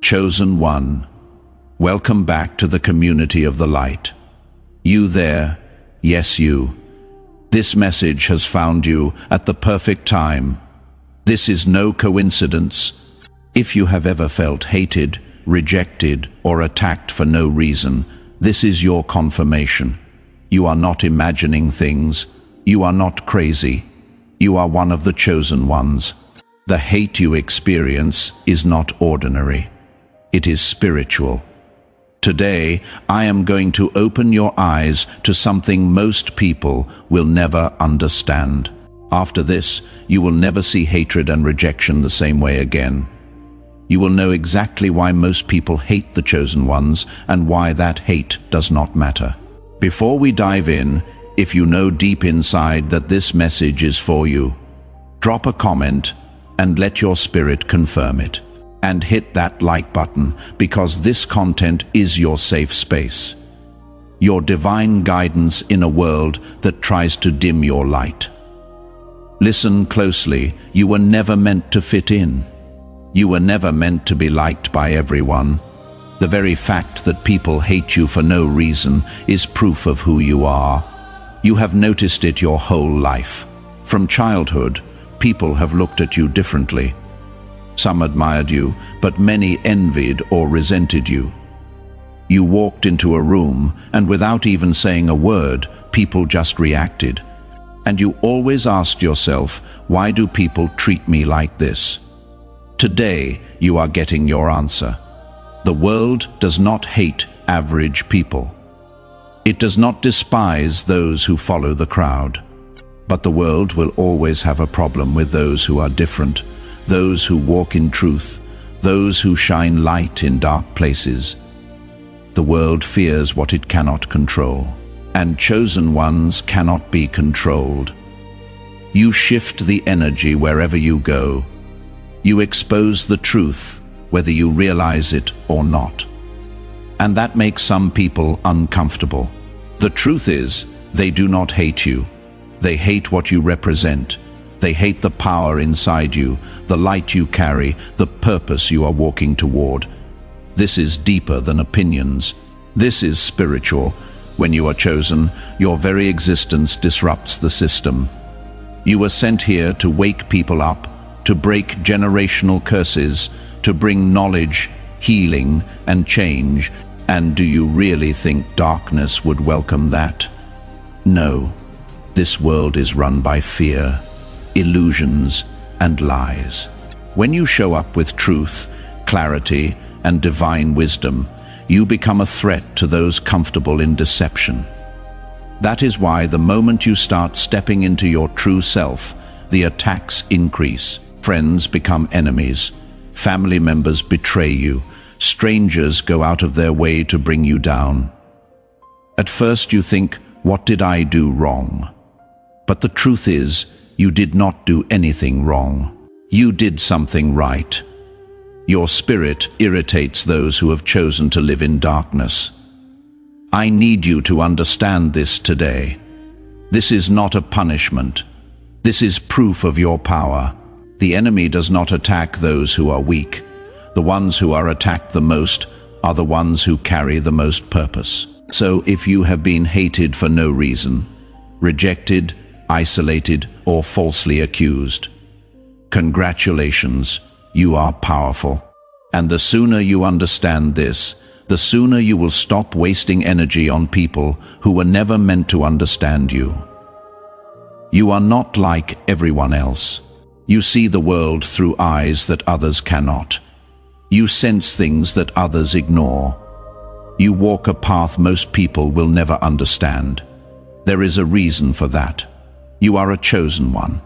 Chosen one, welcome back to the community of the light. You there, yes you. This message has found you at the perfect time. This is no coincidence. If you have ever felt hated, rejected, or attacked for no reason, this is your confirmation. You are not imagining things. You are not crazy. You are one of the chosen ones. The hate you experience is not ordinary. It is spiritual. Today, I am going to open your eyes to something most people will never understand. After this, you will never see hatred and rejection the same way again. You will know exactly why most people hate the chosen ones and why that hate does not matter. Before we dive in, if you know deep inside that this message is for you, drop a comment and let your spirit confirm it. And hit that like button, because this content is your safe space. Your divine guidance in a world that tries to dim your light. Listen closely. You were never meant to fit in. You were never meant to be liked by everyone. The very fact that people hate you for no reason is proof of who you are. You have noticed it your whole life. From childhood, people have looked at you differently. Some admired you, but many envied or resented you. You walked into a room, and without even saying a word, people just reacted. And you always asked yourself, why do people treat me like this? Today, you are getting your answer. The world does not hate average people. It does not despise those who follow the crowd. But the world will always have a problem with those who are different. Those who walk in truth, those who shine light in dark places. The world fears what it cannot control, and chosen ones cannot be controlled. You shift the energy wherever you go. You expose the truth, whether you realize it or not. And that makes some people uncomfortable. The truth is, they do not hate you. They hate what you represent. They hate the power inside you, the light you carry, the purpose you are walking toward. This is deeper than opinions. This is spiritual. When you are chosen, your very existence disrupts the system. You were sent here to wake people up, to break generational curses, to bring knowledge, healing, and change. And do you really think darkness would welcome that? No. This world is run by fear, illusions, and lies. When you show up with truth, clarity, and divine wisdom, you become a threat to those comfortable in deception. That is why the moment you start stepping into your true self, the attacks increase. Friends become enemies. Family members betray you. Strangers go out of their way to bring you down. At first you think, what did I do wrong? But the truth is, you did not do anything wrong. You did something right. Your spirit irritates those who have chosen to live in darkness. I need you to understand this today. This is not a punishment. This is proof of your power. The enemy does not attack those who are weak. The ones who are attacked the most are the ones who carry the most purpose. So if you have been hated for no reason, rejected, isolated, or falsely accused, congratulations, you are powerful. And the sooner you understand this, the sooner you will stop wasting energy on people who were never meant to understand you. You are not like everyone else. You see the world through eyes that others cannot. You sense things that others ignore. You walk a path most people will never understand. There is a reason for that. You are a chosen one.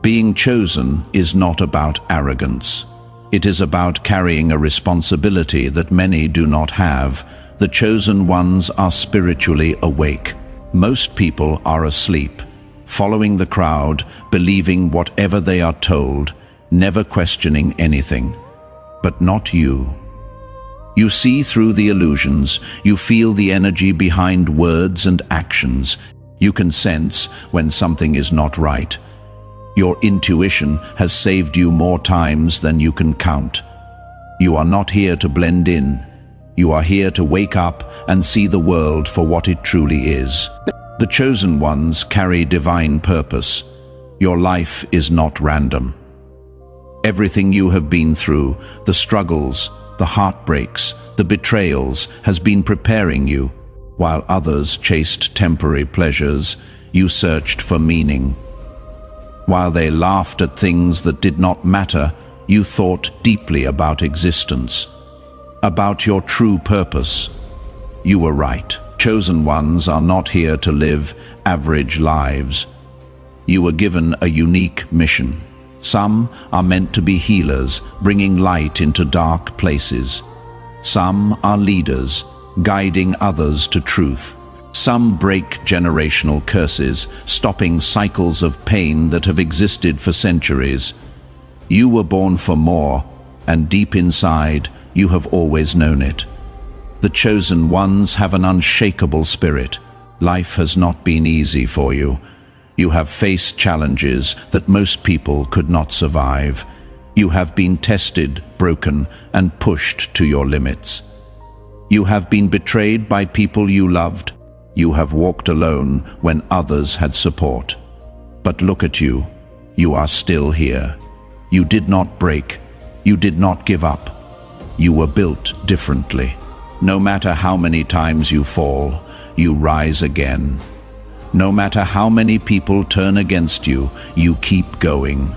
Being chosen is not about arrogance. It is about carrying a responsibility that many do not have. The chosen ones are spiritually awake. Most people are asleep, following the crowd, believing whatever they are told, never questioning anything. But not you. You see through the illusions. You feel the energy behind words and actions. You can sense when something is not right. Your intuition has saved you more times than you can count. You are not here to blend in. You are here to wake up and see the world for what it truly is. The chosen ones carry divine purpose. Your life is not random. Everything you have been through, the struggles, the heartbreaks, the betrayals, has been preparing you. While others chased temporary pleasures, you searched for meaning. While they laughed at things that did not matter, you thought deeply about existence, about your true purpose. You were right. Chosen ones are not here to live average lives. You were given a unique mission. Some are meant to be healers, bringing light into dark places. Some are leaders, guiding others to truth. Some break generational curses, stopping cycles of pain that have existed for centuries. You were born for more, and deep inside, you have always known it. The chosen ones have an unshakable spirit. Life has not been easy for you. You have faced challenges that most people could not survive. You have been tested, broken, and pushed to your limits. You have been betrayed by people you loved. You have walked alone when others had support. But look at you. You are still here. You did not break. You did not give up. You were built differently. No matter how many times you fall, you rise again. No matter how many people turn against you, you keep going.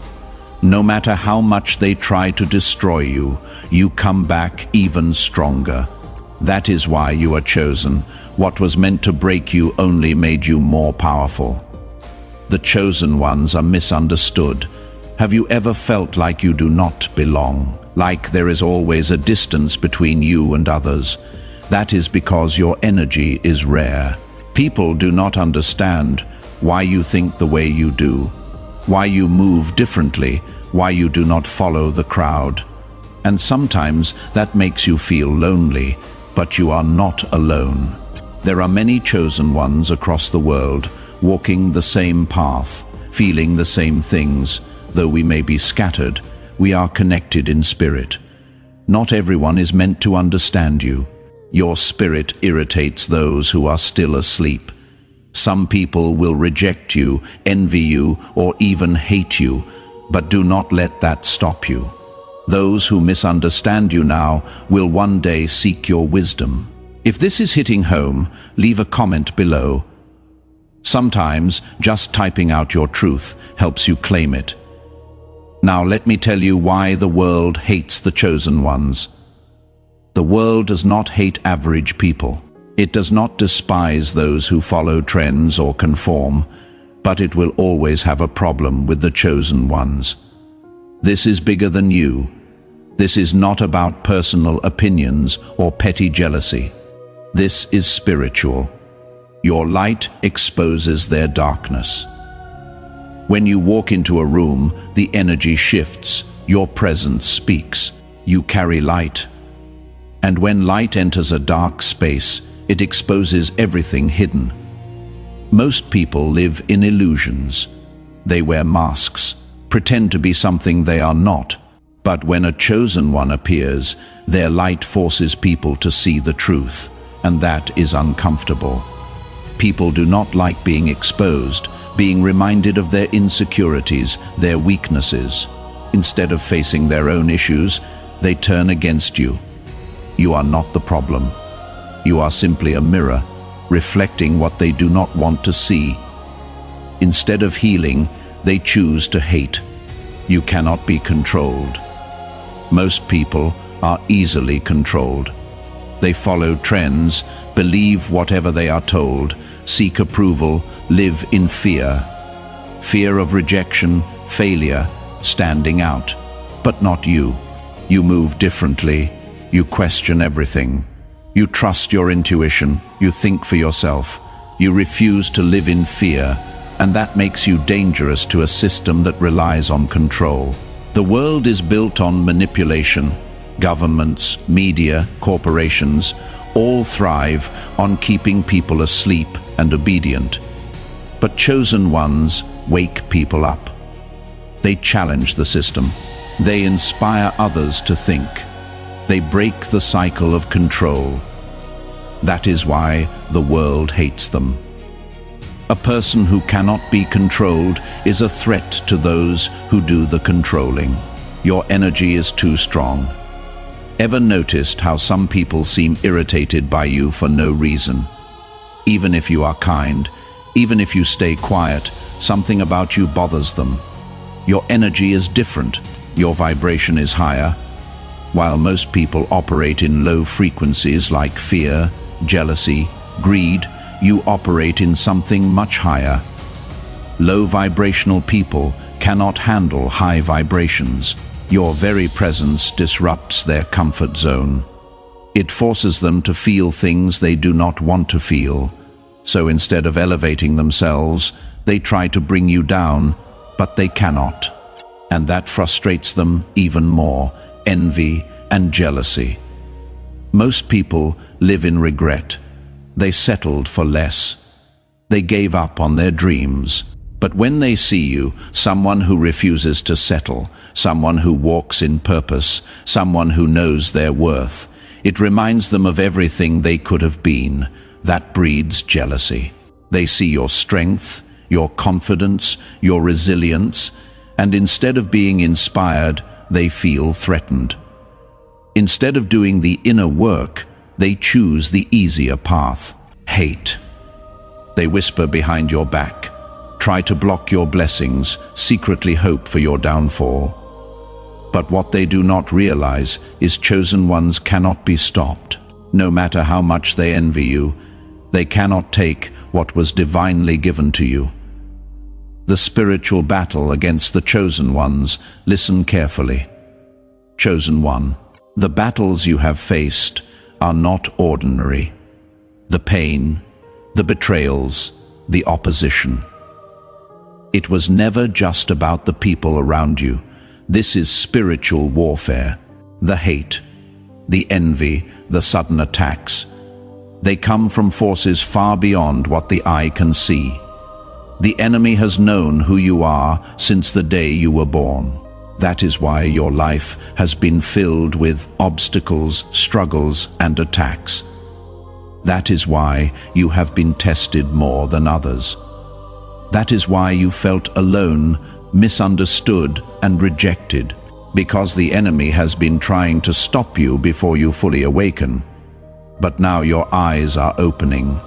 No matter how much they try to destroy you, you come back even stronger. That is why you are chosen. What was meant to break you only made you more powerful. The chosen ones are misunderstood. Have you ever felt like you do not belong? Like there is always a distance between you and others? That is because your energy is rare. People do not understand why you think the way you do, why you move differently, why you do not follow the crowd. And sometimes that makes you feel lonely, but you are not alone. There are many chosen ones across the world, walking the same path, feeling the same things. Though we may be scattered, we are connected in spirit. Not everyone is meant to understand you. Your spirit irritates those who are still asleep. Some people will reject you, envy you, or even hate you, but do not let that stop you. Those who misunderstand you now will one day seek your wisdom. If this is hitting home, leave a comment below. Sometimes just typing out your truth helps you claim it. Now let me tell you why the world hates the chosen ones. The world does not hate average people. It does not despise those who follow trends or conform, but it will always have a problem with the chosen ones. This is bigger than you. This is not about personal opinions or petty jealousy. This is spiritual. Your light exposes their darkness. When you walk into a room, the energy shifts. Your presence speaks. You carry light. And when light enters a dark space, it exposes everything hidden. Most people live in illusions. They wear masks, pretend to be something they are not. But when a chosen one appears, their light forces people to see the truth, and that is uncomfortable. People do not like being exposed, being reminded of their insecurities, their weaknesses. Instead of facing their own issues, they turn against you. You are not the problem. You are simply a mirror, reflecting what they do not want to see. Instead of healing, they choose to hate. You cannot be controlled. Most people are easily controlled. They follow trends, believe whatever they are told, seek approval, live in fear. Fear of rejection, failure, standing out. But not you. You move differently. You question everything. You trust your intuition. You think for yourself. You refuse to live in fear, and that makes you dangerous to a system that relies on control. The world is built on manipulation. Governments, media, corporations, all thrive on keeping people asleep and obedient. But chosen ones wake people up. They challenge the system. They inspire others to think. They break the cycle of control. That is why the world hates them. A person who cannot be controlled is a threat to those who do the controlling. Your energy is too strong. Ever noticed how some people seem irritated by you for no reason? Even if you are kind, even if you stay quiet, something about you bothers them. Your energy is different. Your vibration is higher. While most people operate in low frequencies like fear, jealousy, greed, you operate in something much higher. Low vibrational people cannot handle high vibrations. Your very presence disrupts their comfort zone. It forces them to feel things they do not want to feel. So instead of elevating themselves, they try to bring you down, but they cannot. And that frustrates them even more, envy and jealousy. Most people live in regret. They settled for less. They gave up on their dreams. But when they see you, someone who refuses to settle, someone who walks in purpose, someone who knows their worth, it reminds them of everything they could have been. That breeds jealousy. They see your strength, your confidence, your resilience, and instead of being inspired, they feel threatened. Instead of doing the inner work, they choose the easier path, hate. They whisper behind your back, try to block your blessings, secretly hope for your downfall. But what they do not realize is chosen ones cannot be stopped. No matter how much they envy you, they cannot take what was divinely given to you. The spiritual battle against the chosen ones, listen carefully. Chosen one, the battles you have faced are not ordinary. The pain, the betrayals, the opposition. It was never just about the people around you. This is spiritual warfare. The hate, the envy, the sudden attacks. They come from forces far beyond what the eye can see. The enemy has known who you are since the day you were born. That is why your life has been filled with obstacles, struggles, and attacks. That is why you have been tested more than others. That is why you felt alone, misunderstood, and rejected, because the enemy has been trying to stop you before you fully awaken. But now your eyes are opening.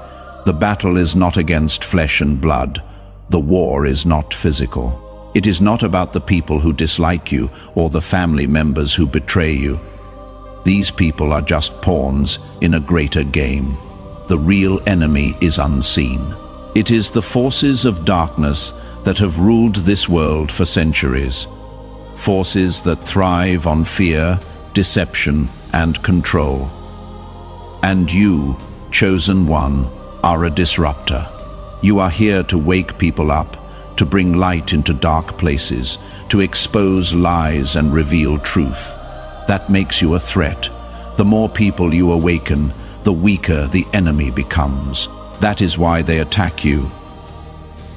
The battle is not against flesh and blood. The war is not physical. It is not about the people who dislike you or the family members who betray you. These people are just pawns in a greater game. The real enemy is unseen. It is the forces of darkness that have ruled this world for centuries. Forces that thrive on fear, deception, and control. And you, chosen one, are a disruptor. You are here to wake people up, to bring light into dark places, to expose lies and reveal truth. That makes you a threat. The more people you awaken, the weaker the enemy becomes. That is why they attack you.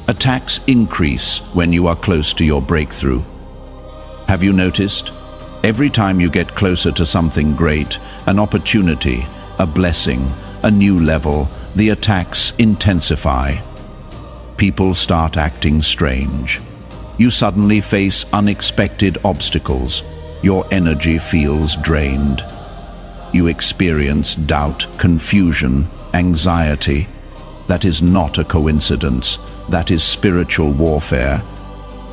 Attacks increase when you are close to your breakthrough. Have you noticed? Every time you get closer to something great, an opportunity, a blessing, a new level, the attacks intensify. People start acting strange. You suddenly face unexpected obstacles. Your energy feels drained. You experience doubt, confusion, anxiety. That is not a coincidence. That is spiritual warfare.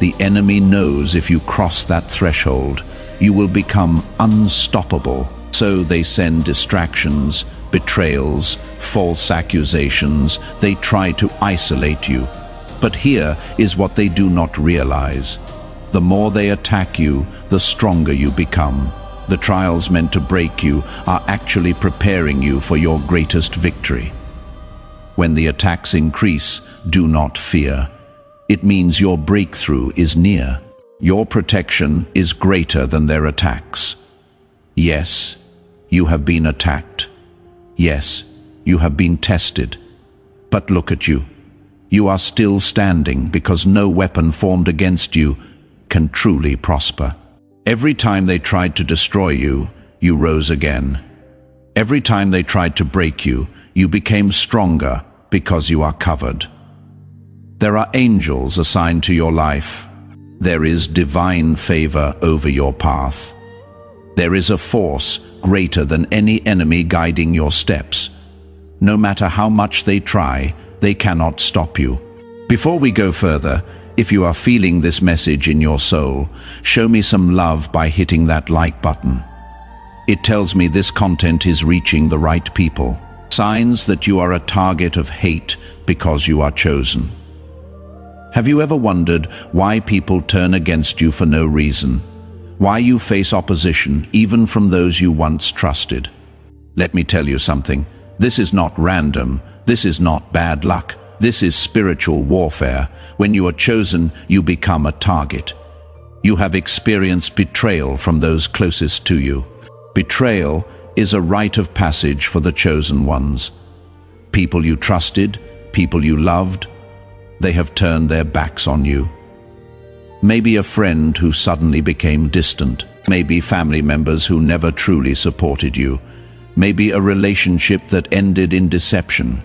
The enemy knows if you cross that threshold, you will become unstoppable. So they send distractions, betrayals, false accusations. They try to isolate you. But here is what they do not realize. The more they attack you, the stronger you become. The trials meant to break you are actually preparing you for your greatest victory. When the attacks increase, do not fear. It means your breakthrough is near. Your protection is greater than their attacks. Yes, you have been attacked. Yes, you have been tested. But look at you. You are still standing because no weapon formed against you can truly prosper. Every time they tried to destroy you, you rose again. Every time they tried to break you, you became stronger because you are covered. There are angels assigned to your life. There is divine favor over your path. There is a force greater than any enemy guiding your steps. No matter how much they try, they cannot stop you. Before we go further, if you are feeling this message in your soul, show me some love by hitting that like button. It tells me this content is reaching the right people. Signs that you are a target of hate because you are chosen. Have you ever wondered why people turn against you for no reason? Why you face opposition even from those you once trusted? Let me tell you something. This is not random. This is not bad luck. This is spiritual warfare. When you are chosen, you become a target. You have experienced betrayal from those closest to you. Betrayal is a rite of passage for the chosen ones. People you trusted, people you loved, they have turned their backs on you. Maybe a friend who suddenly became distant. Maybe family members who never truly supported you. Maybe a relationship that ended in deception.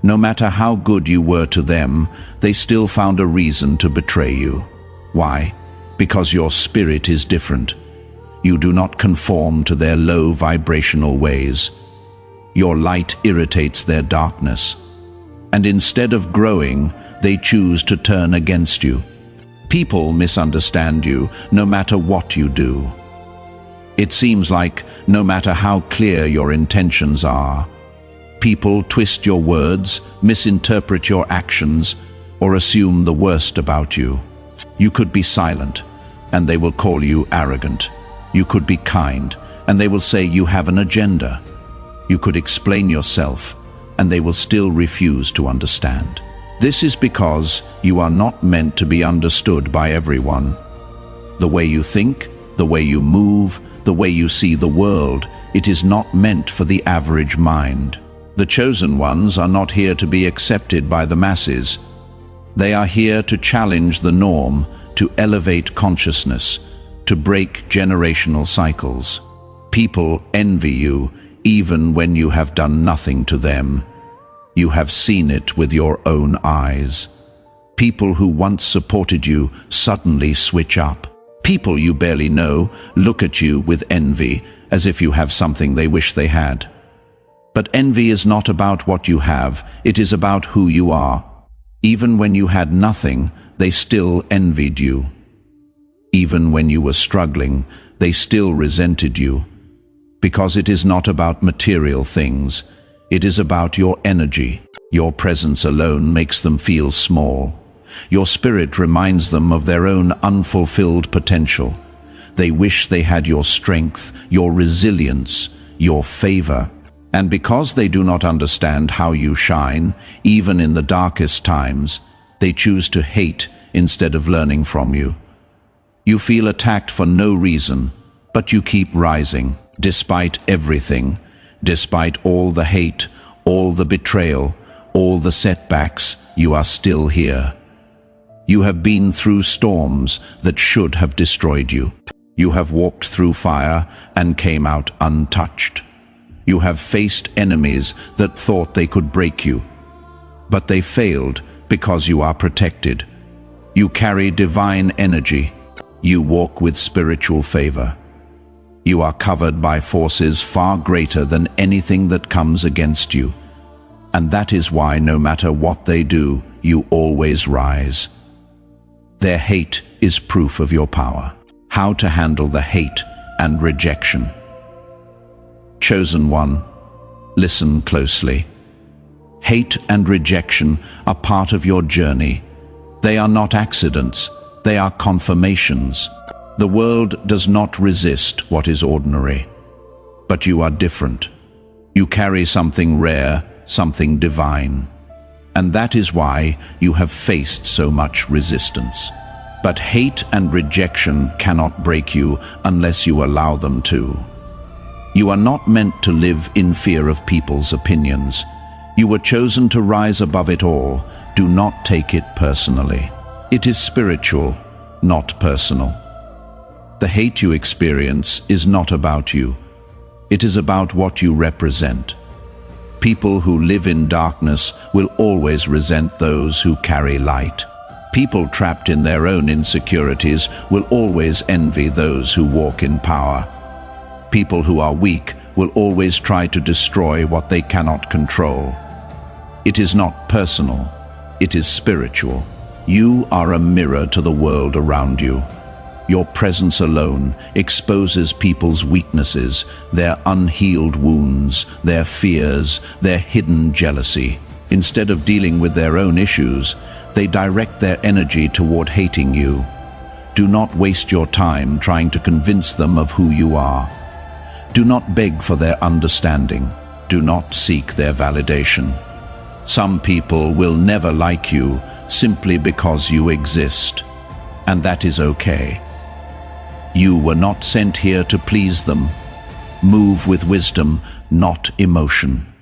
No matter how good you were to them, they still found a reason to betray you. Why? Because your spirit is different. You do not conform to their low vibrational ways. Your light irritates their darkness. And instead of growing, they choose to turn against you. People misunderstand you no matter what you do. It seems like no matter how clear your intentions are, people twist your words, misinterpret your actions, or assume the worst about you. You could be silent, and they will call you arrogant. You could be kind, and they will say you have an agenda. You could explain yourself, and they will still refuse to understand. This is because you are not meant to be understood by everyone. The way you think, the way you move, the way you see the world, it is not meant for the average mind. The chosen ones are not here to be accepted by the masses. They are here to challenge the norm, to elevate consciousness, to break generational cycles. People envy you even when you have done nothing to them. You have seen it with your own eyes. People who once supported you suddenly switch up. People you barely know look at you with envy, as if you have something they wish they had. But envy is not about what you have, it is about who you are. Even when you had nothing, they still envied you. Even when you were struggling, they still resented you. Because it is not about material things, it is about your energy. Your presence alone makes them feel small. Your spirit reminds them of their own unfulfilled potential. They wish they had your strength, your resilience, your favor. And because they do not understand how you shine, even in the darkest times, they choose to hate instead of learning from you. You feel attacked for no reason, but you keep rising, despite everything, despite all the hate, all the betrayal, all the setbacks, you are still here. You have been through storms that should have destroyed you. You have walked through fire and came out untouched. You have faced enemies that thought they could break you. But they failed because you are protected. You carry divine energy. You walk with spiritual favor. You are covered by forces far greater than anything that comes against you. And that is why no matter what they do, you always rise. Their hate is proof of your power. How to handle the hate and rejection. Chosen one, listen closely. Hate and rejection are part of your journey. They are not accidents, they are confirmations. The world does not resist what is ordinary. But you are different. You carry something rare, something divine. And that is why you have faced so much resistance. But hate and rejection cannot break you unless you allow them to. You are not meant to live in fear of people's opinions. You were chosen to rise above it all. Do not take it personally. It is spiritual, not personal. The hate you experience is not about you. It is about what you represent. People who live in darkness will always resent those who carry light. People trapped in their own insecurities will always envy those who walk in power. People who are weak will always try to destroy what they cannot control. It is not personal, it is spiritual. You are a mirror to the world around you. Your presence alone exposes people's weaknesses, their unhealed wounds, their fears, their hidden jealousy. Instead of dealing with their own issues, they direct their energy toward hating you. Do not waste your time trying to convince them of who you are. Do not beg for their understanding. Do not seek their validation. Some people will never like you simply because you exist, and that is okay. You were not sent here to please them. Move with wisdom, not emotion.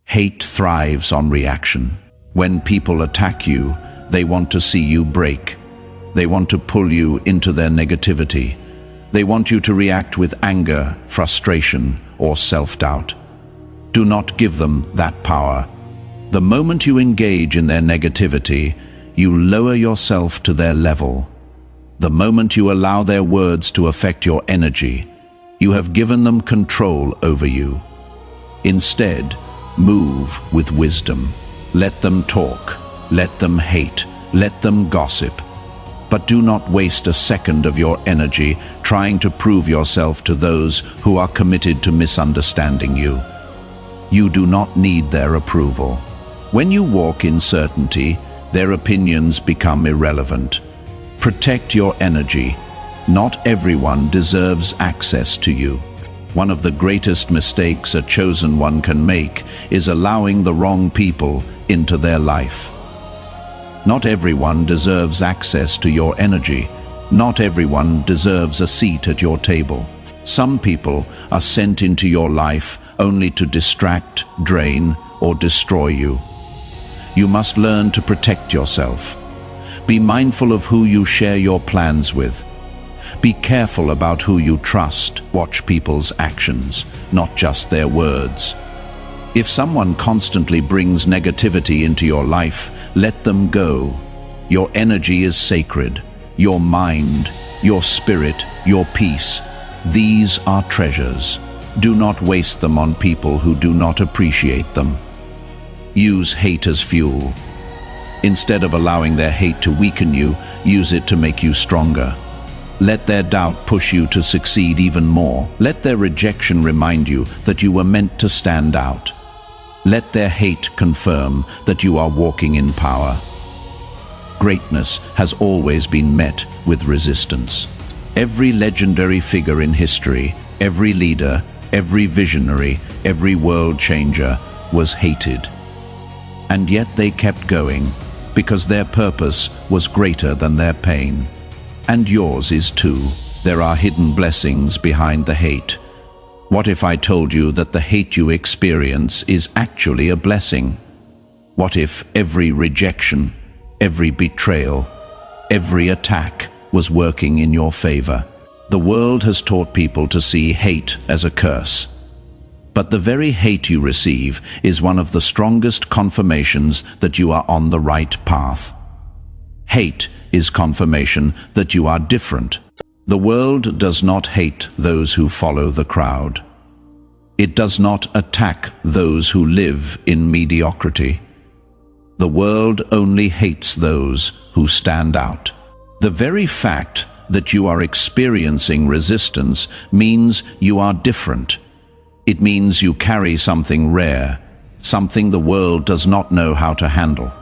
Hate thrives on reaction. When people attack you, they want to see you break. They want to pull you into their negativity. They want you to react with anger, frustration, or self-doubt. Do not give them that power. The moment you engage in their negativity, you lower yourself to their level. The moment you allow their words to affect your energy, you have given them control over you. Instead, move with wisdom. Let them talk, let them hate, let them gossip. But do not waste a second of your energy trying to prove yourself to those who are committed to misunderstanding you. You do not need their approval. When you walk in certainty, their opinions become irrelevant. Protect your energy. Not everyone deserves access to you. One of the greatest mistakes a chosen one can make is allowing the wrong people into their life. Not everyone deserves access to your energy. Not everyone deserves a seat at your table. Some people are sent into your life only to distract, drain, or destroy you. You must learn to protect yourself. Be mindful of who you share your plans with. Be careful about who you trust. Watch people's actions, not just their words. If someone constantly brings negativity into your life, let them go. Your energy is sacred. Your mind, your spirit, your peace. These are treasures. Do not waste them on people who do not appreciate them. Use hate as fuel. Instead of allowing their hate to weaken you, use it to make you stronger. Let their doubt push you to succeed even more. Let their rejection remind you that you were meant to stand out. Let their hate confirm that you are walking in power. Greatness has always been met with resistance. Every legendary figure in history, every leader, every visionary, every world changer was hated. And yet they kept going, because their purpose was greater than their pain. And yours is too. There are hidden blessings behind the hate. What if I told you that the hate you experience is actually a blessing? What if every rejection, every betrayal, every attack was working in your favor? The world has taught people to see hate as a curse. But the very hate you receive is one of the strongest confirmations that you are on the right path. Hate is confirmation that you are different. The world does not hate those who follow the crowd. It does not attack those who live in mediocrity. The world only hates those who stand out. The very fact that you are experiencing resistance means you are different. It means you carry something rare, something the world does not know how to handle.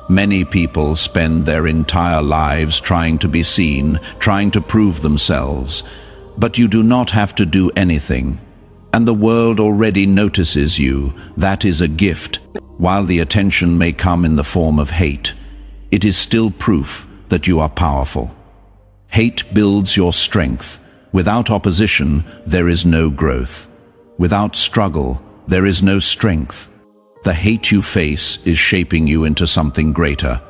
Many people spend their entire lives trying to be seen, trying to prove themselves. But you do not have to do anything. And the world already notices you. That is a gift. While the attention may come in the form of hate, it is still proof that you are powerful. Hate builds your strength. Without opposition, there is no growth. Without struggle, there is no strength. The hate you face is shaping you into something greater.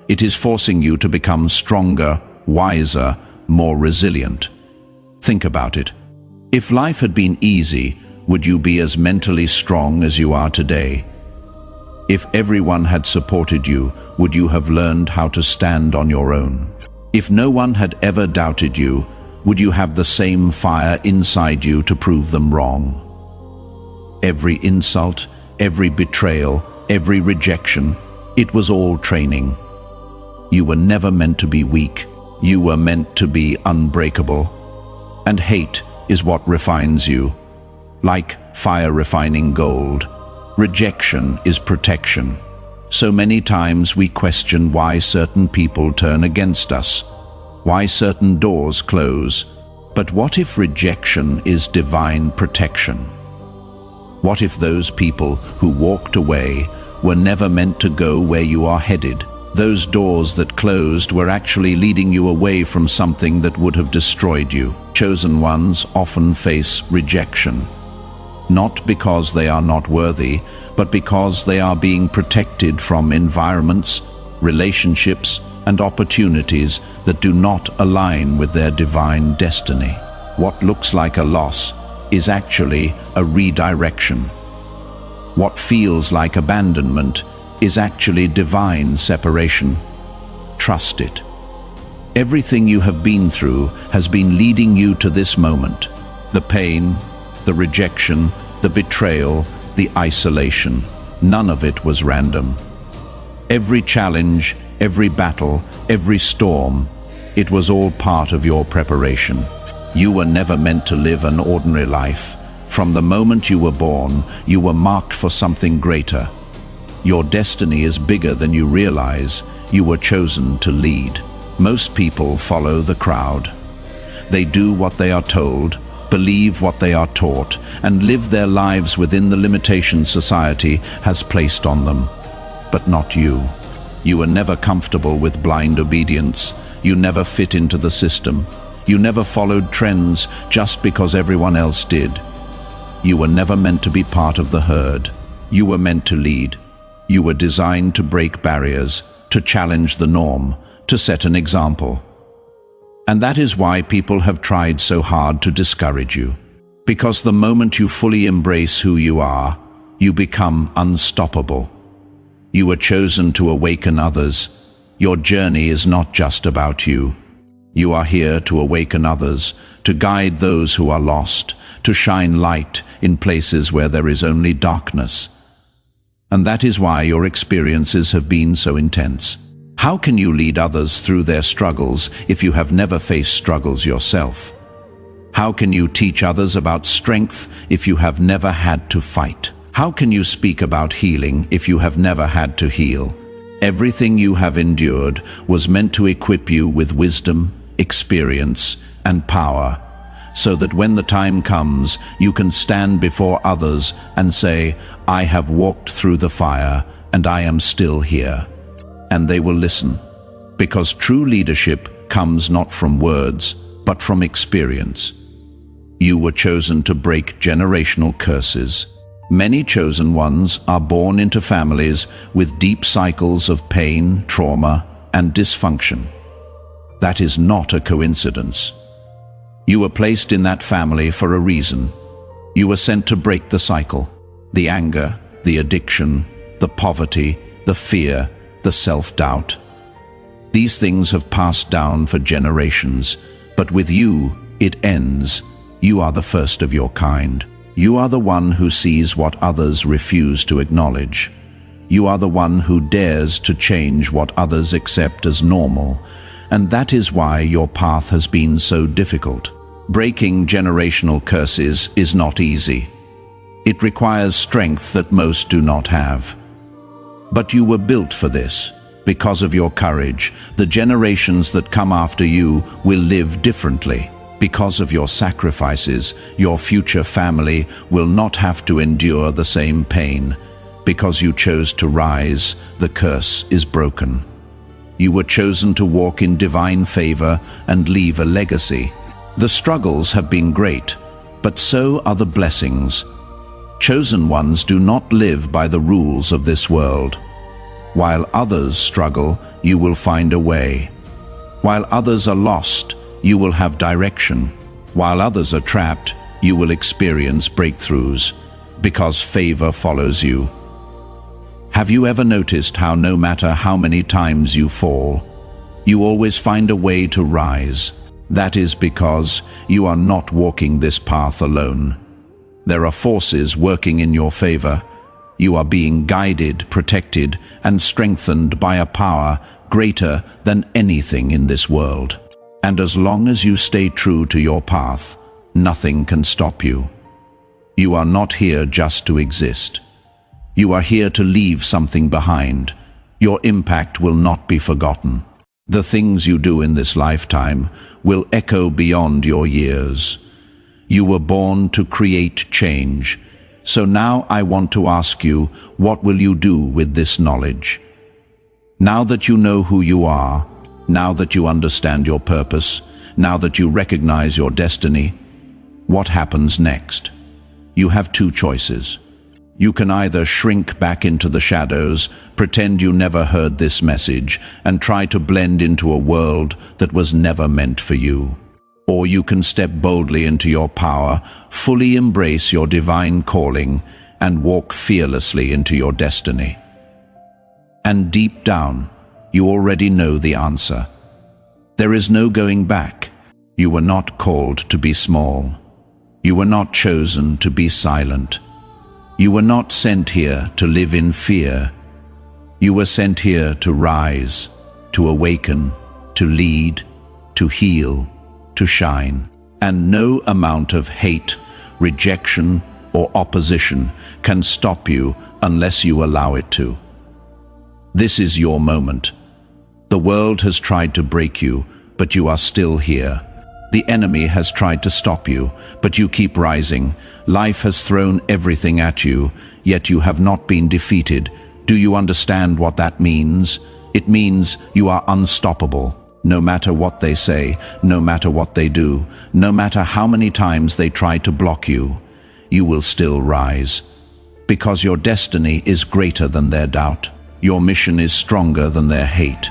It is forcing you to become stronger, wiser, more resilient. Think about it. If life had been easy, would you be as mentally strong as you are today? If everyone had supported you, would you have learned how to stand on your own? If no one had ever doubted you, would you have the same fire inside you to prove them wrong? Every insult, every betrayal, every rejection, it was all training. You were never meant to be weak. You were meant to be unbreakable. And hate is what refines you. Like fire refining gold, rejection is protection. So many times we question why certain people turn against us, why certain doors close. But what if rejection is divine protection? What if those people who walked away were never meant to go where you are headed? Those doors that closed were actually leading you away from something that would have destroyed you. Chosen ones often face rejection, not because they are not worthy, but because they are being protected from environments, relationships, and opportunities that do not align with their divine destiny. What looks like a loss is actually a redirection. What feels like abandonment is actually divine separation. Trust it. Everything you have been through has been leading you to this moment. The pain, the rejection, the betrayal, the isolation. None of it was random. Every challenge, every battle, every storm, it was all part of your preparation. You were never meant to live an ordinary life. From the moment you were born, you were marked for something greater. Your destiny is bigger than you realize. You were chosen to lead. Most people follow the crowd. They do what they are told, believe what they are taught, and live their lives within the limitations society has placed on them. But not you. You were never comfortable with blind obedience. You never fit into the system. You never followed trends just because everyone else did. You were never meant to be part of the herd. You were meant to lead. You were designed to break barriers, to challenge the norm, to set an example. And that is why people have tried so hard to discourage you. Because the moment you fully embrace who you are, you become unstoppable. You were chosen to awaken others. Your journey is not just about you. You are here to awaken others, to guide those who are lost, to shine light in places where there is only darkness. And that is why your experiences have been so intense. How can you lead others through their struggles if you have never faced struggles yourself? How can you teach others about strength if you have never had to fight? How can you speak about healing if you have never had to heal? Everything you have endured was meant to equip you with wisdom, experience, and power, so that when the time comes, you can stand before others and say, I have walked through the fire and I am still here. And they will listen, because true leadership comes not from words, but from experience. You were chosen to break generational curses. Many chosen ones are born into families with deep cycles of pain, trauma, and dysfunction. That is not a coincidence. You were placed in that family for a reason. You were sent to break the cycle, the anger, the addiction, the poverty, the fear, the self-doubt. These things have passed down for generations, but with you, it ends. You are the first of your kind. You are the one who sees what others refuse to acknowledge. You are the one who dares to change what others accept as normal, and that is why your path has been so difficult. Breaking generational curses is not easy. It requires strength that most do not have. But you were built for this. Because of your courage, the generations that come after you will live differently. Because of your sacrifices, your future family will not have to endure the same pain. Because you chose to rise, the curse is broken. You were chosen to walk in divine favor and leave a legacy. The struggles have been great, but so are the blessings. Chosen ones do not live by the rules of this world. While others struggle, you will find a way. While others are lost, you will have direction. While others are trapped, you will experience breakthroughs, because favor follows you. Have you ever noticed how no matter how many times you fall, you always find a way to rise? That is because you are not walking this path alone. There are forces working in your favor. You are being guided, protected, and strengthened by a power greater than anything in this world. And as long as you stay true to your path, nothing can stop you. You are not here just to exist. You are here to leave something behind. Your impact will not be forgotten. The things you do in this lifetime will echo beyond your years. You were born to create change. So now I want to ask you, what will you do with this knowledge? Now that you know who you are, now that you understand your purpose, now that you recognize your destiny, what happens next? You have two choices. You can either shrink back into the shadows, pretend you never heard this message, and try to blend into a world that was never meant for you. Or you can step boldly into your power, fully embrace your divine calling, and walk fearlessly into your destiny. And deep down, you already know the answer. There is no going back. You were not called to be small. You were not chosen to be silent. You were not sent here to live in fear. You were sent here to rise, to awaken, to lead, to heal, to shine. And no amount of hate, rejection, or opposition can stop you unless you allow it to. This is your moment. The world has tried to break you, but you are still here. The enemy has tried to stop you, but you keep rising. Life has thrown everything at you, yet you have not been defeated. Do you understand what that means? It means you are unstoppable. No matter what they say, no matter what they do, no matter how many times they try to block you, you will still rise. Because your destiny is greater than their doubt. Your mission is stronger than their hate.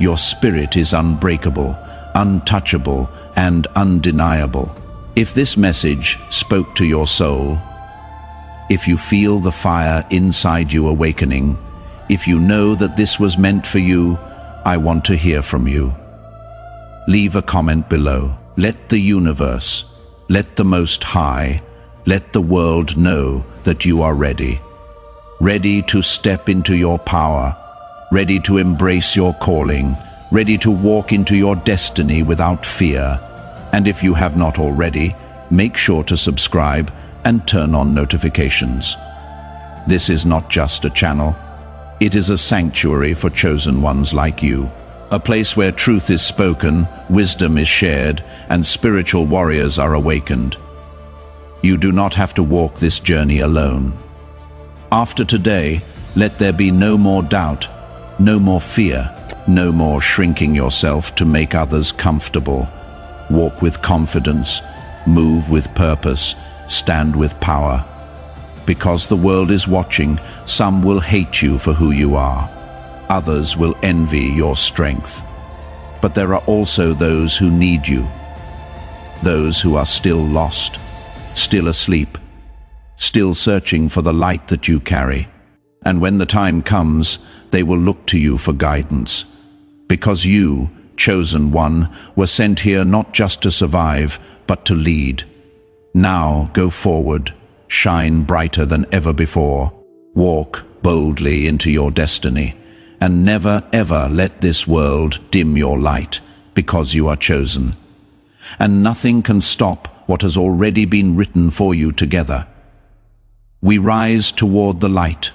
Your spirit is unbreakable, untouchable, and undeniable. If this message spoke to your soul, if you feel the fire inside you awakening, if you know that this was meant for you, I want to hear from you. Leave a comment below. Let the universe, let the Most High, let the world know that you are ready. Ready to step into your power, ready to embrace your calling, ready to walk into your destiny without fear. And if you have not already, make sure to subscribe and turn on notifications. This is not just a channel. It is a sanctuary for chosen ones like you. A place where truth is spoken, wisdom is shared, and spiritual warriors are awakened. You do not have to walk this journey alone. After today, let there be no more doubt, no more fear, no more shrinking yourself to make others comfortable. Walk with confidence, move with purpose, stand with power. Because the world is watching, some will hate you for who you are. Others will envy your strength. But there are also those who need you. Those who are still lost, still asleep, still searching for the light that you carry. And when the time comes, they will look to you for guidance. Because you, chosen one, were sent here not just to survive, but to lead. Now go forward, shine brighter than ever before. Walk boldly into your destiny, and never ever let this world dim your light, because you are chosen. And nothing can stop what has already been written for you together. We rise toward the light,